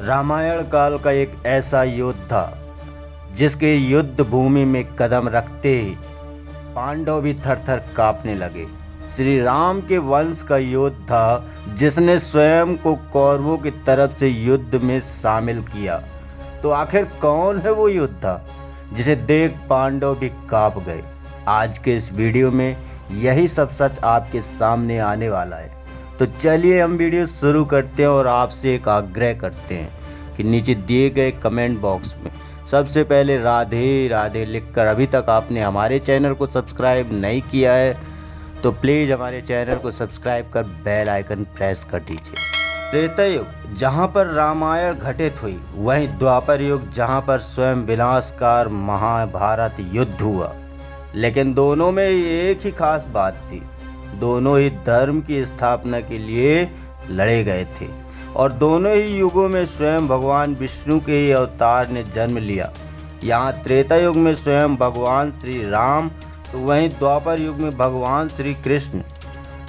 रामायण काल का एक ऐसा योद्धा जिसके युद्ध भूमि में कदम रखते ही पांडव भी थर थर कांपने लगे। श्री राम के वंश का योद्धा जिसने स्वयं को कौरवों की तरफ से युद्ध में शामिल किया। तो आखिर कौन है वो योद्धा जिसे देख पांडव भी कांप गए। आज के इस वीडियो में यही सब सच आपके सामने आने वाला है। तो चलिए हम वीडियो शुरू करते हैं और आपसे एक आग्रह करते हैं कि नीचे दिए गए कमेंट बॉक्स में सबसे पहले राधे राधे लिखकर अभी तक आपने हमारे चैनल को सब्सक्राइब नहीं किया है तो प्लीज़ हमारे चैनल को सब्सक्राइब कर बेल आइकन प्रेस कर दीजिए। त्रेता युग जहाँ पर रामायण घटित हुई, वहीं द्वापर युग जहाँ पर स्वयं विनाशकार महाभारत युद्ध हुआ। लेकिन दोनों में एक ही खास बात थी, दोनों ही धर्म की स्थापना के लिए लड़े गए थे और दोनों ही युगों में स्वयं भगवान विष्णु के ही अवतार ने जन्म लिया। यहाँ त्रेता युग में स्वयं भगवान श्री राम तो वहीं द्वापर युग में भगवान श्री कृष्ण।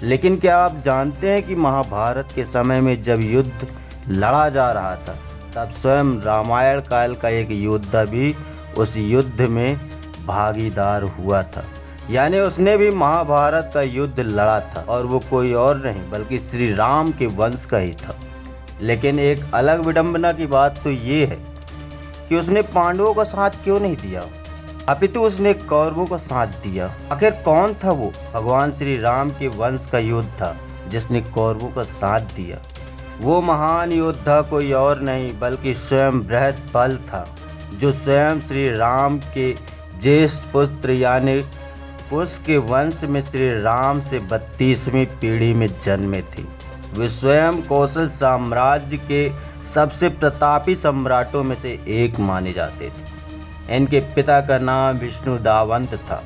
लेकिन क्या आप जानते हैं कि महाभारत के समय में जब युद्ध लड़ा जा रहा था तब स्वयं रामायण काल का एक योद्धा भी उस युद्ध में भागीदार हुआ था, यानी उसने भी महाभारत का युद्ध लड़ा था और वो कोई और नहीं बल्कि श्री राम के वंश का ही था। लेकिन एक अलग विडंबना की बात तो ये है कि उसने पांडवों का साथ क्यों नहीं दिया, अपितु उसने कौरवों का साथ दिया। आखिर कौन था वो भगवान श्री राम के वंश का योद्धा जिसने कौरवों का साथ दिया। वो महान योद्धा कोई और नहीं बल्कि स्वयं बृहद्बल था, जो स्वयं श्री राम के ज्येष्ठ पुत्र यानी कुश के वंश में श्री राम से 32वीं पीढ़ी में जन्मे थे। वे स्वयं कौशल साम्राज्य के सबसे प्रतापी सम्राटों में से एक माने जाते थे। इनके पिता का नाम विष्णुदावंत था।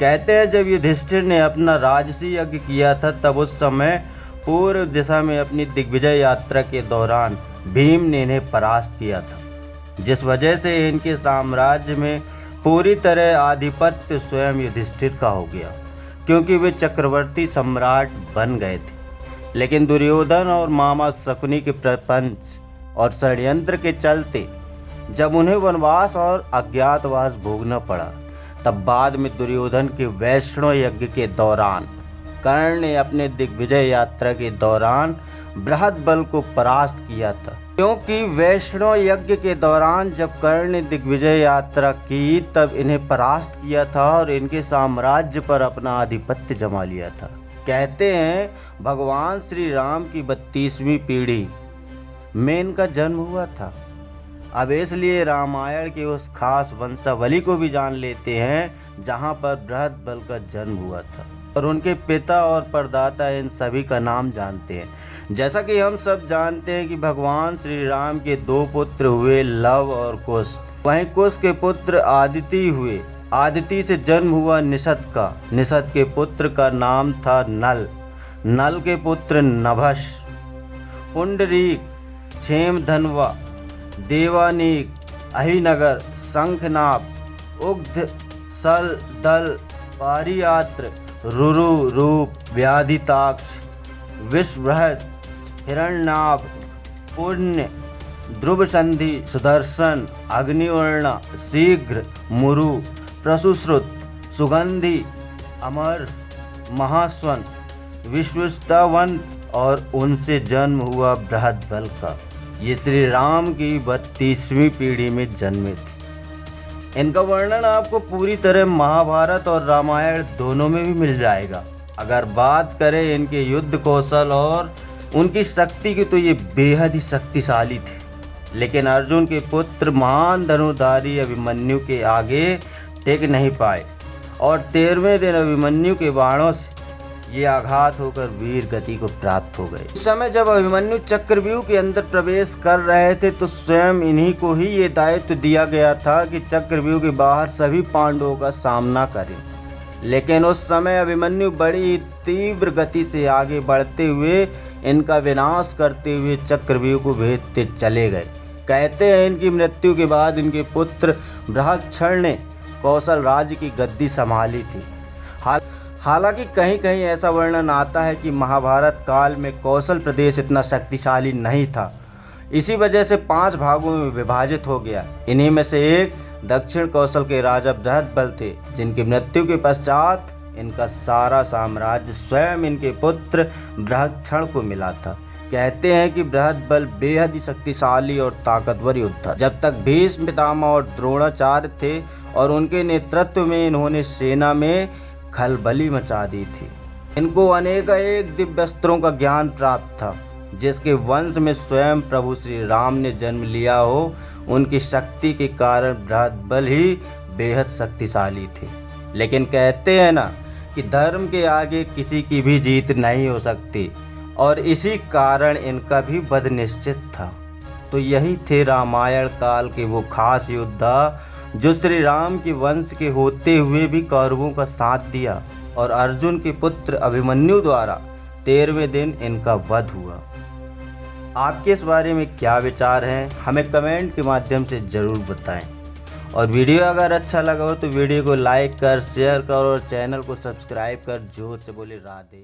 कहते हैं जब युधिष्ठिर ने अपना राजसी यज्ञ किया था तब उस समय पूर्व दिशा में अपनी दिग्विजय यात्रा के दौरान भीम ने इन्हें परास्त किया था, जिस वजह से इनके साम्राज्य में पूरी तरह आधिपत्य स्वयं युधिष्ठिर का हो गया, क्योंकि वे चक्रवर्ती सम्राट बन गए थे। लेकिन दुर्योधन और मामा शकुनी के प्रपंच और षड्यंत्र के चलते जब उन्हें वनवास और अज्ञातवास भोगना पड़ा तब बाद में दुर्योधन के वैष्णव यज्ञ के दौरान कर्ण ने अपने दिग्विजय यात्रा के दौरान बृहद्बल को परास्त किया था। क्योंकि वैष्णव यज्ञ के दौरान जब कर्ण ने दिग्विजय यात्रा की तब इन्हें परास्त किया था और इनके साम्राज्य पर अपना आधिपत्य जमा लिया था। कहते हैं भगवान श्री राम की 32वीं पीढ़ी में इनका जन्म हुआ था। अब इसलिए रामायण के उस खास वंशावली को भी जान लेते हैं जहां पर बृहद्बल का जन्म हुआ था और उनके पिता और परदाता इन सभी का नाम जानते हैं। जैसा कि हम सब जानते हैं कि भगवान श्री राम के 2 पुत्र हुए, लव और कुश। वहीं कुश के पुत्र आदिति हुए। आदिति से जन्म हुआ निषद का। निषद के पुत्र का नाम था नल। नल के पुत्र नभस, पुंडरीक, क्षेमधनवा, देवानीक, अहिनगर, शंखनाभ, उग्ध, सल, दल, पारियात्र, रुरु, रूप, व्याधिताक्ष, विषबृहद, हिरण्यनाभ, पुण्य, ध्रुवसंधि, सुदर्शन, अग्निवर्ण, शीघ्र, मुरु, प्रसुश्रुत, सुगंधि, अमरस, महास्वन, विश्वस्तावंत और उनसे जन्म हुआ बृहद्बल का। ये श्री राम की 32वीं पीढ़ी में जन्मे थे। इनका वर्णन आपको पूरी तरह महाभारत और रामायण दोनों में भी मिल जाएगा। अगर बात करें इनके युद्ध कौशल और उनकी शक्ति की तो ये बेहद ही शक्तिशाली थे। लेकिन अर्जुन के पुत्र महान धनुधारी अभिमन्यु के आगे टिक नहीं पाए और 13वें दिन अभिमन्यु के बाणों से ये आघात होकर वीर गति को प्राप्त हो गए। उस समय जब अभिमन्यु चक्रव्यूह के अंदर प्रवेश कर रहे थे तो स्वयं इन्हीं को ही ये दायित्व दिया गया था कि चक्रव्यूह के बाहर सभी पांडवों का सामना करें। लेकिन उस समय अभिमन्यु बड़ी तीव्र गति से आगे बढ़ते हुए इनका विनाश करते हुए चक्रव्यूह को भेदते चले गए। कहते हैं इनकी मृत्यु के बाद इनके पुत्र बृहत्क्षण ने कौशल राज्य की गद्दी संभाली थी। हालांकि कहीं कहीं ऐसा वर्णन आता है कि महाभारत काल में कौशल प्रदेश इतना शक्तिशाली नहीं था, इसी वजह से 5 भागों में विभाजित हो गया। इन्हीं में से एक दक्षिण कौशल के राजा बृहद्बल थे, जिनकी मृत्यु के पश्चात इनका सारा साम्राज्य स्वयं इनके पुत्र बृहत्क्षण को मिला था। कहते हैं कि बृहद्बल बेहद ही शक्तिशाली और ताकतवर योद्धा, जब तक भीष्म पितामह और द्रोणाचार्य थे और उनके नेतृत्व में इन्होंने सेना में खलबली मचा दी थी। इनको अनेक दिव्य अस्त्रों का ज्ञान प्राप्त था, जिसके वंश में स्वयं प्रभु श्री राम ने जन्म लिया हो। उनकी शक्ति के कारण बृहद्बल ही बेहद शक्तिशाली थे। लेकिन कहते हैं ना कि धर्म के आगे किसी की भी जीत नहीं हो सकती, और इसी कारण इनका भी वध निश्चित था। तो यही थे रामायण काल के वो खास योद्धा जो श्री राम के वंश के होते हुए भी कौरवों का साथ दिया, और अर्जुन के पुत्र अभिमन्यु द्वारा 13वें दिन इनका वध हुआ। आपके इस बारे में क्या विचार हैं, हमें कमेंट के माध्यम से ज़रूर बताएं। और वीडियो अगर अच्छा लगा हो तो वीडियो को लाइक कर, शेयर कर और चैनल को सब्सक्राइब कर जोर से बोले राधे।